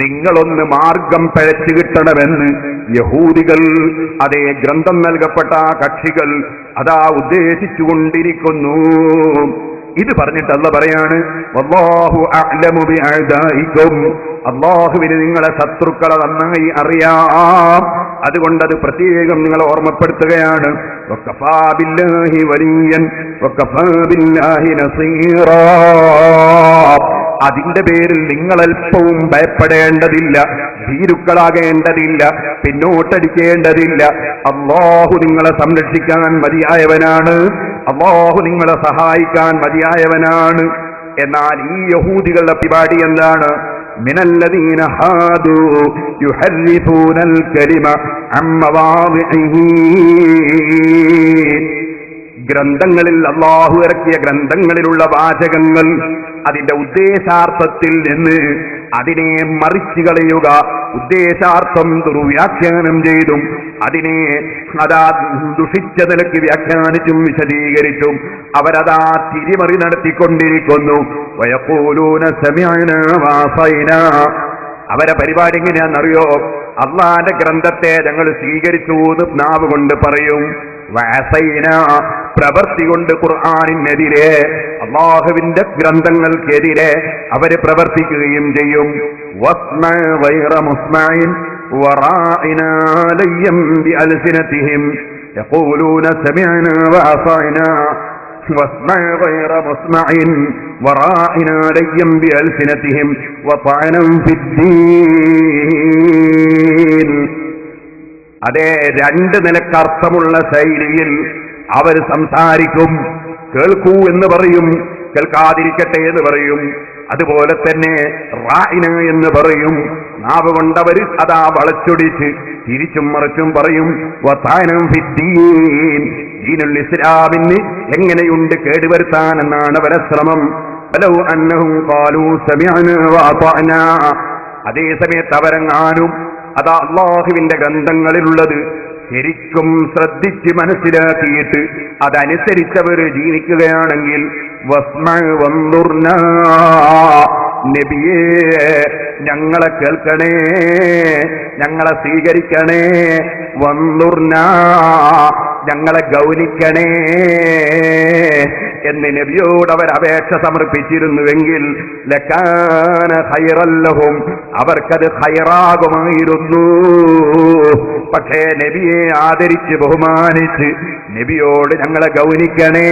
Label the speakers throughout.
Speaker 1: നിങ്ങളൊന്ന് മാർഗം പിഴച്ചു കിട്ടണമെന്ന് യഹൂദികൾ, അതേ ഗ്രന്ഥം നൽകപ്പെട്ട കക്ഷികൾ അതാ ഉദ്ദേശിച്ചുകൊണ്ടിരിക്കുന്നു. ഇത് പറഞ്ഞിട്ട് അല്ലാഹു പറയാണ്, വല്ലാഹു അഅ്ലമു ബിഅഅദാഇകും, അല്ലാഹുവിന് നിങ്ങളെ ശത്രുക്കളെ നന്നായി അറിയാം. അതുകൊണ്ടത് പ്രത്യേകം നിങ്ങളെ ഓർമ്മപ്പെടുത്തുകയാണ്. വകഫാ ബില്ലാഹി വലിയൻ വകഫാ ബില്ലാഹി നസീറാ. അതിന്റെ പേരിൽ നിങ്ങളൽപ്പവും ഭയപ്പെടേണ്ടതില്ല, ഭീരുക്കളാകേണ്ടതില്ല, പിന്നോട്ടടിക്കേണ്ടതില്ല. അല്ലാഹു നിങ്ങളെ സംരക്ഷിക്കാൻ മതിയായവനാണ്, അല്ലാഹു നിങ്ങളെ സഹായിക്കാൻ മതിയായവനാണ്. എന്നാൽ ഈ യഹൂദികളുടെ പരിപാടി എന്താണ്? മിനല്ലദീന ഹാദു യുഹർരിഫൂനൽ കലിമ അൻ മവാദിഇഹി. ഗ്രന്ഥങ്ങളിൽ, അല്ലാഹു ഇറക്കിയ ഗ്രന്ഥങ്ങളിലുള്ള വാചകങ്ങൾ അതിന്റെ ഉദ്ദേശാർത്ഥത്തിൽ നിന്ന് അതിനെ മറിച്ചു കളയുക, ഉദ്ദേശാർത്ഥം ദുർവ്യാഖ്യാനം ചെയ്തും അതിനെ അതാ ദുഷിച്ച നിലയ്ക്ക് വ്യാഖ്യാനിച്ചും വിശദീകരിച്ചും അവരതാ തിരിമറി നടത്തിക്കൊണ്ടിരിക്കുന്നു. വയഖൂലൂന സമിഅനാ വഅസൈനാ. അവരെ പരിപാടി എങ്ങനെയാണെന്നറിയോ? അള്ളാന്റെ ഗ്രന്ഥത്തെ ഞങ്ങൾ സ്വീകരിച്ചു എന്ന് നാവ് കൊണ്ട് പറയും, വഅസൈന പ്രവൃത്തി കൊണ്ട് ഖുർആനിനെതിരെ, അല്ലാഹുവിന്റെ ഗ്രന്ഥങ്ങൾക്കെതിരെ അവര് പ്രവർത്തിക്കുകയും ചെയ്യും. വസ്മഅ ഗൈറ മുസ്മഇൻ വറാഇനാ ലയ്യം ബിഅൽസിനതിഹിം യഖൂലൂന സമിഅനാ വഅസൈനാ വസ്മഅ ഗൈറ മുസ്മഇൻ വറാഇനാ ലയ്യം ബിഅൽസിനതിഹിം വതഅനം ഫിദ്ദീൻ. അതേ രണ്ട് നിലക്കർത്ഥമുള്ള ശൈലിയിൽ അവർ സംസാരിക്കും. കേൾക്കൂ എന്ന് പറയും, കേൾക്കാതിരിക്കട്ടെ എന്ന് പറയും. അതുപോലെ തന്നെ റായിന എന്ന് പറയും. നാവ് കൊണ്ടവർ അതാ വളച്ചൊടിച്ച് തിരിച്ചും മറിച്ചും പറയും. വതാനം ഫിദ്ദീൻ, ദീനുൽ ഇസ്ലാമിന് എങ്ങനെയുണ്ട് കേടുവരുത്താൻ എന്നാണ് അവരുടെ ശ്രമം. വലൗ അന്നഹും ഖാലൂ സമിഅനാ വഅതഅനാ. അതേ സമയത്ത് അവരെങ്ങാനും അതാ അല്ലാഹുവിന്റെ ഗ്രന്ഥങ്ങളിലുള്ളത് ശരിക്കും ശ്രദ്ധിച്ച് മനസ്സിലാക്കിയിട്ട് അതനുസരിച്ചവർ ജീവിക്കുകയാണെങ്കിൽ, വസ്മഅ വൻദുർനാ, നബിയേ ഞങ്ങളെ കേൾക്കണേ, ഞങ്ങളെ സ്വീകരിക്കണേ, വൻദുർനാ ഞങ്ങളെ ഗൗനിക്കണേ എന്ന് നബിയോട് അവർ അപേക്ഷ സമർപ്പിച്ചിരുന്നുവെങ്കിൽ ലകാന ഖൈറൻ ലഹും, അവർക്കത് ഖൈറാകുമായിരുന്നു. പക്ഷേ നബിയെ ആദരിച്ച് ബഹുമാനിച്ച് നബിയോട് ഞങ്ങളെ ഗൗനിക്കണേ,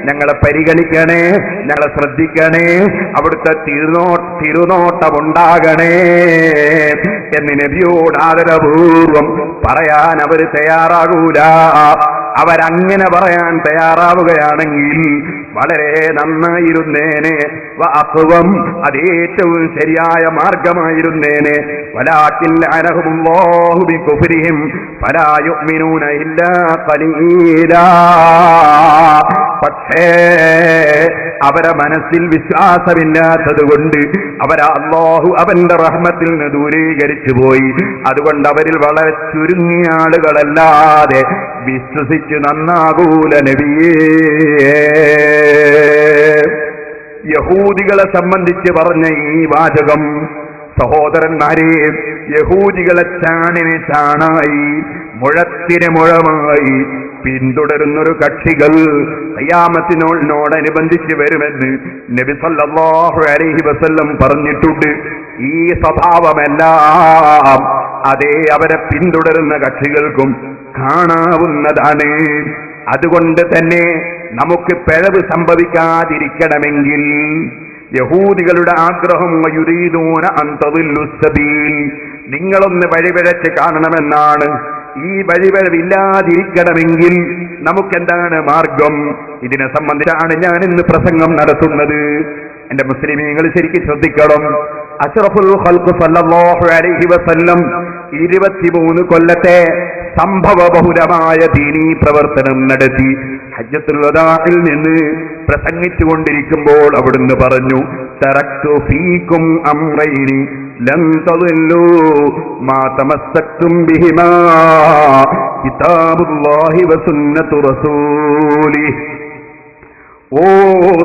Speaker 1: ഞങ്ങളെ പരിഗണിക്കണേ, ഞങ്ങളെ ശ്രദ്ധിക്കണേ, അവിടുത്തെ തിരുനോട്ടമുണ്ടാകണേ എന്ന് നബിയോട് ആദരപൂർവം പറയാൻ അവർ തയ്യാറാകൂല. അവരങ്ങനെ പറയാൻ തയ്യാറാവുകയാണെങ്കിൽ വളരെ നന്നായിരുന്നേനെ. വഅഖ്വം, അതേറ്റവും ശരിയായ മാർഗമായിരുന്നേനെ. വലാകിൻ ലഅനഹുമുല്ലാഹു ബികുഫ്രിഹിം ഫലാ യുഅ്മിനൂന ഇല്ലാ ഖലീലാ. പക്ഷേ അവരെ മനസ്സിൽ വിശ്വാസമില്ലാത്തത് കൊണ്ട് അവരെ അല്ലാഹു അവന്റെ റഹ്മത്തിൽ നിന്ന് ദൂരീകരിച്ചു പോയി. അതുകൊണ്ട് അവരിൽ വളരെ ചുരുങ്ങിയ ആളുകളല്ലാതെ വിശ്വസിച്ച് നന്നാകൂല നബിയേ. യഹൂദികളെ സംബന്ധിച്ച് പറഞ്ഞ ഈ വാചകം, സഹോദരന്മാരെ, യഹൂദികളെ ചാണിന് ചാണായി മുഴത്തിന് മുഴമായി പിന്തുടരുന്നൊരു കക്ഷികൾ ഖിയാമത്തിനോടനുബന്ധിച്ച് വരുമെന്ന് നബി സല്ലല്ലാഹു അലൈഹി വസല്ലം പറഞ്ഞിട്ടുണ്ട്. ഈ സ്വഭാവമെല്ലാം അതേ അവരെ പിന്തുടരുന്ന കക്ഷികൾക്കും കാണാവുന്നതാണ്. അതുകൊണ്ട് തന്നെ നമുക്ക് പിഴവ് സംഭവിക്കാതിരിക്കണമെങ്കിൽ യഹൂദികളുടെ ആഗ്രഹം യുരീദൂന അൻ തദില്ലു സബീൽ, നിങ്ങളൊന്ന് വഴിപിഴച്ച് കാണണമെന്നാണ്. ഈ വഴിപിഴവില്ലാതിരിക്കണമെങ്കിൽ നമുക്കെന്താണ് മാർഗം? ഇതിനെ സംബന്ധിച്ചാണ് ഞാൻ ഇന്ന് പ്രസംഗം നടത്തുന്നത്. എന്റെ മുസ്ലിമീങ്ങൾ ശരിക്കും ശ്രദ്ധിക്കണം. അഷ്റഫുൽ ഖൽഖ് സല്ലല്ലാഹു അലൈഹി വസല്ലം 23 കൊല്ലത്തെ സംഭവബഹുലമായ ദീനീ പ്രവർത്തനം നടത്തി ഹജ്ജത്തുൽ വദാഇൽ നിന്ന് പ്രസംഗിച്ചുകൊണ്ടിരിക്കുമ്പോൾ അവിടുന്ന് പറഞ്ഞു, തറക്തു ഫീകും അംറൈനി ലൻ തദില്ലു മാ തമസ്സക്തും ബിഹിമാ കിതാബുല്ലാഹി വസുന്നത്തു റസൂലി. ഓ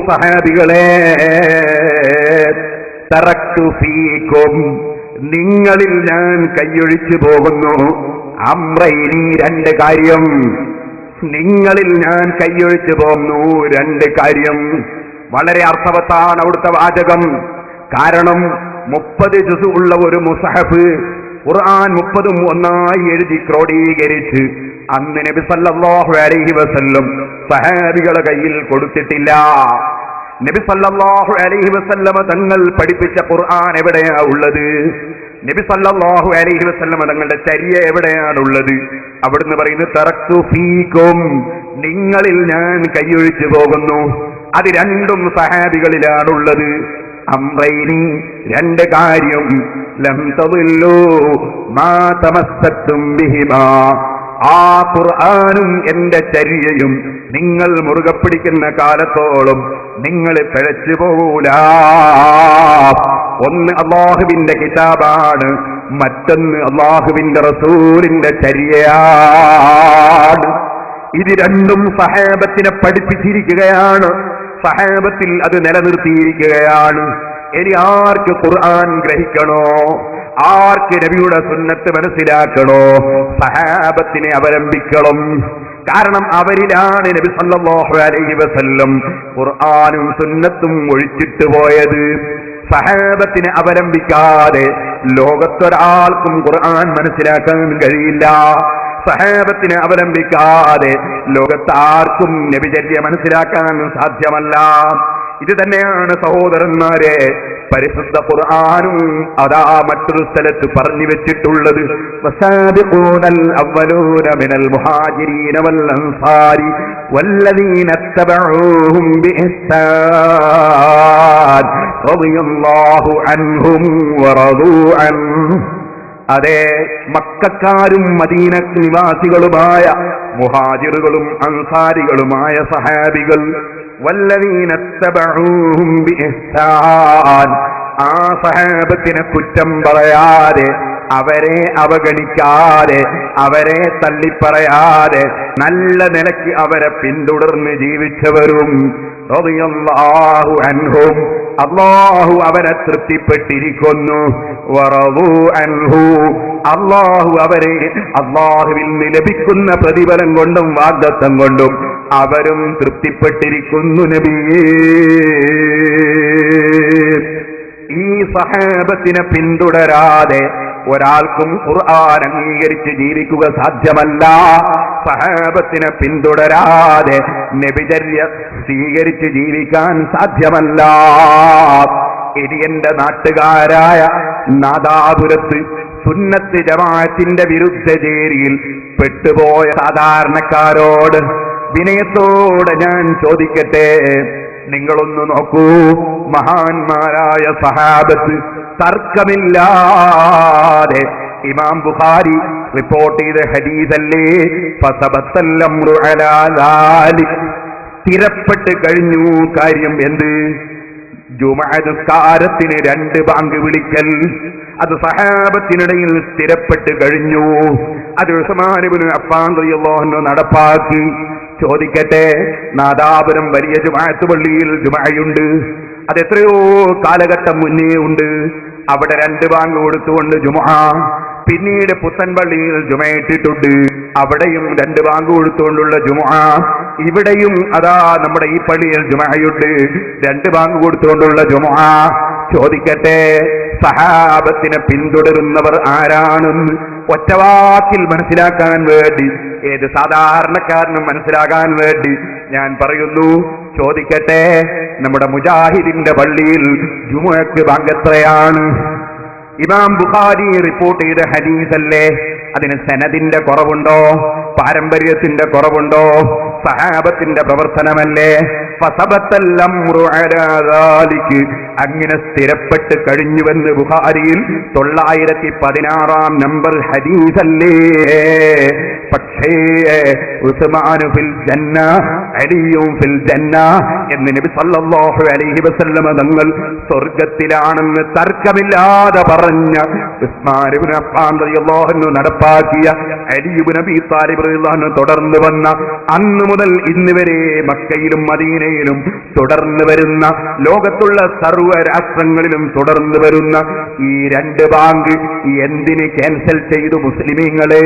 Speaker 1: സഹാബികളെ, തറക്തു ഫീകും, നിങ്ങളിൽ ഞാൻ കൈയൊഴിച്ചു പോകുന്നു, അംറൈനി, രണ്ട് കാര്യം. നിങ്ങളിൽ ഞാൻ കൈയൊഴിച്ചു പോകുന്നു, രണ്ട് കാര്യം. വളരെ അർത്ഥവത്താണ് അവിടുത്തെ വാചകം. കാരണം 30 ജുസ് ഉള്ള ഒരു മുസഹഫ് ഖുർആൻ 30 ഒന്നായി എഴുതി ക്രോഡീകരിച്ച് അന്ന് നബി സല്ലല്ലാഹു അലൈഹി വസല്ലം സഹാബികളുടെ കയ്യിൽ കൊടുത്തിട്ടില്ല. നബി സല്ലല്ലാഹു അലൈഹി വസല്ലം തങ്ങൾ പഠിപ്പിച്ച ഖുർആൻ എവിടെയാ ഉള്ളത്? നബി സല്ലല്ലാഹു അലൈഹി വസല്ലം തങ്ങളുടെ ചര്യ എവിടെയാണുള്ളത്? അവിടുന്ന് പറയുന്നത് തറക്തു ഫീകും, നിങ്ങളിൽ ഞാൻ കൈയൊഴിച്ചു പോകുന്നു. അത് രണ്ടും സഹാബികളിലാണുള്ളത്. അംറൈനി, രണ്ട് കാര്യം. ലം തദില്ലു മാ തമസ്സക്തും ബിഹിമാ, ആ ഖുർആനും എന്റെ ചര്യയും നിങ്ങൾ മുറുകെ പിടിക്കുന്ന കാലത്തോളം നിങ്ങൾ പിഴച്ചു പോകൂല. ഒന്ന് അല്ലാഹുവിന്റെ കിതാബാണ്, മറ്റൊന്ന് അല്ലാഹുവിന്റെ റസൂലിന്റെ ചര്യയാണ്. ഇത് രണ്ടും സഹാബത്തിനെ പഠിപ്പിച്ചിരിക്കുകയാണ്, സഹാബത്തിൽ അത് നിലനിർത്തിയിരിക്കുകയാണ്. ഇനി ആർക്ക് ഖുർആൻ ഗ്രഹിക്കണോ, ആർക്ക് നബിയുടെ സുന്നത്ത് മനസ്സിലാക്കണോ, സഹാബത്തിനെ അവലംബിക്കണം. കാരണം അവരിലാണ് നബി സല്ലല്ലാഹു അലൈഹി വസല്ലം ഖുർആനും സുന്നത്തും ഒഴിച്ചിട്ട് പോയത്. സഹാബത്തിനെ അവലംബിക്കാതെ ലോകത്തൊരാൾക്കും ഖുർആൻ മനസ്സിലാക്കാൻ കഴിയില്ല. സഹാബത്തിനെ അവലംബിക്കാതെ ലോകത്താർക്കും നബിചര്യ മനസ്സിലാക്കാൻ സാധ്യമല്ല. ഇത് തന്നെയാണ് സഹോദരന്മാരെ പരിശുദ്ധ ഖുർആനും അതാ മറ്റൊരു സ്ഥലത്ത് പറഞ്ഞു വെച്ചിട്ടുള്ളത്. വസാബിഖൂനൽ അവ്വലൂന മിനൽ മുഹാജിരീന വൽ അൻസാരി വല്ലദീന തബഊഹും ബിഇഹ്സാൻ റളിയല്ലാഹു അൻഹും വറദൂ അൻഹു. അതെ, മക്കക്കാരും മദീന നിവാസികളുമായ മുഹാജിറുകളും അൻസാരികളുമായ സഹാബികൾ, വല്ലദീന തബഊഹും ബിഇഹ്സാൻ, ആ സഹാബത്തിനെ കുറ്റം പറയാതെ, അവരെ അവഗണിക്കാതെ, അവരെ തള്ളിപ്പറയാതെ നല്ല നിലയ്ക്ക് അവരെ പിന്തുടർന്ന് ജീവിച്ചവരും റളിയല്ലാഹു അൻഹും, അല്ലാഹു അവരെ തൃപ്തിപ്പെട്ടിരിക്കുന്നു. വറദൂ അൻഹു, അല്ലാഹു അവരെ അല്ലാഹുവിൽ നിന്ന് ലഭിക്കുന്ന പ്രതിഫലം കൊണ്ടും വാഗ്ദത്തം കൊണ്ടും അവരും തൃപ്തിപ്പെട്ടിരിക്കുന്നു നബിയേ. ഈ സഹാബത്തിനെ പിന്തുടരാതെ ഒരാൾക്കും ഖുർആൻ അംഗീകരിച്ച് ജീവിക്കുക സാധ്യമല്ല. സഹാബത്തിനെ പിന്തുടരാതെ നബിചര്യ സ്വീകരിച്ച് ജീവിക്കാൻ സാധ്യമല്ല. ഇനി എന്റെ നാട്ടുകാരായ നാദാപുരത്ത് സുന്നത്ത് ജമാഅത്തിന്റെ വിരുദ്ധ ചേരിയിൽ പെട്ടുപോയ സാധാരണക്കാരോട് വിനയത്തോടെ ഞാൻ ചോദിക്കട്ടെ, നിങ്ങളൊന്ന് നോക്കൂ, മഹാന്മാരായ സഹാബത്ത് തർക്കമില്ലാതെ ഇമാം ബുഖാരി റിപ്പോർട്ട് ചെയ്ത ഹദീസല്ലേ, ഫസബത്തൽ അംറു അലാ ദാലിക്, സ്ഥിരപ്പെട്ട് കഴിഞ്ഞു കാര്യം. എന്ത്? ജുമുഅ നിസ്കാരത്തിന് 2 ബാങ്ക് വിളിക്കൽ, അത് സഹാബത്തിനിടയിൽ സ്ഥിരപ്പെട്ട് കഴിഞ്ഞു. അത് ഉസ്മാൻ ഇബ്നു അഫ്ഫാൻ റളിയല്ലാഹു അൻഹു നടപ്പാക്കി. ചോദിക്കട്ടെ, നാദാപുരം വലിയ ജുമുഅത്ത് പള്ളിയിൽ ജുമുഅയുണ്ട്, അത് എത്രയോ കാലഘട്ടം മുന്നേ ഉണ്ട്. അവിടെ 2 ബാങ്ക് കൊടുത്തുകൊണ്ട് ജുമുഅ. പിന്നീട് പുത്തൻപള്ളിയിൽ ജുമുഅയിട്ടിട്ടുണ്ട്, അവിടെയും 2 ബാങ്ക് കൊടുത്തുകൊണ്ടുള്ള ജുമുഅ. ഇവിടെയും അതാ നമ്മുടെ ഈ പള്ളിയിൽ ജുമുഅയുണ്ട്, 2 ബാങ്ക് കൊടുത്തുകൊണ്ടുള്ള ജുമുഅ. ചോദിക്കട്ടെ, സഹാബത്തിനെ പിന്തുടരുന്നവർ ആരാണെന്ന് ഒറ്റവാക്കിൽ മനസ്സിലാക്കാൻ വേണ്ടി, ഏത് സാധാരണക്കാരനും മനസ്സിലാക്കാൻ വേണ്ടി ഞാൻ പറയുന്നു. ചോദിക്കട്ടെ, നമ്മുടെ മുജാഹിദിന്റെ പള്ളിയിൽ ജുമുഅക്ക് ബാങ്ക് എത്രയാണ്? ഇമാം ബുഖാരി റിപ്പോർട്ട് ചെയ്ത ഹദീസല്ലേ, അതിന് സനദിന്റെ കുറവുണ്ടോ? പാരമ്പര്യത്തിന്റെ കുറവുണ്ടോ? സഹാബത്തിന്റെ പ്രവർത്തനമല്ലേ? ഫസബത്തൽ അംറു അലാ ദാലിക്, അങ്ങനെ സ്ഥിരപ്പെട്ട് കഴിഞ്ഞുവെന്ന് ബുഖാരിയിൽ 916 നമ്പർ ഹദീസല്ലേ. പക്ഷേ ഉസ്മാനു ഫിൽ ജന്ന അലിയും ഫിൽ ജന്ന എന്ന് നബി സല്ലല്ലാഹു അലൈഹി വസല്ലം തങ്ങൾ സ്വർഗത്തിലാണെന്ന് തർക്കമില്ലാതെ പറഞ്ഞ ഉസ്മാൻ ഇബ്നു അഫ്ഫാൻ റളിയല്ലാഹു അൻഹു നടപ്പാക്കിയ, അലി ഇബ്നു അബീ താലിബ് റളിയല്ലാഹു അൻഹു തുടർന്ന് വന്ന, അന്ന് മുതൽ ഇന്ന് വരെ മക്കയിലും മദീനയിലും തുടർന്ന് വരുന്ന, ലോകത്തുള്ള സർവ്വ രാഷ്ട്രങ്ങളിലും തുടർന്ന് വരുന്ന ഈ 2 ബാങ്ക് എന്തിന് ക്യാൻസൽ ചെയ്തു മുസ്ലിമീങ്ങളെ?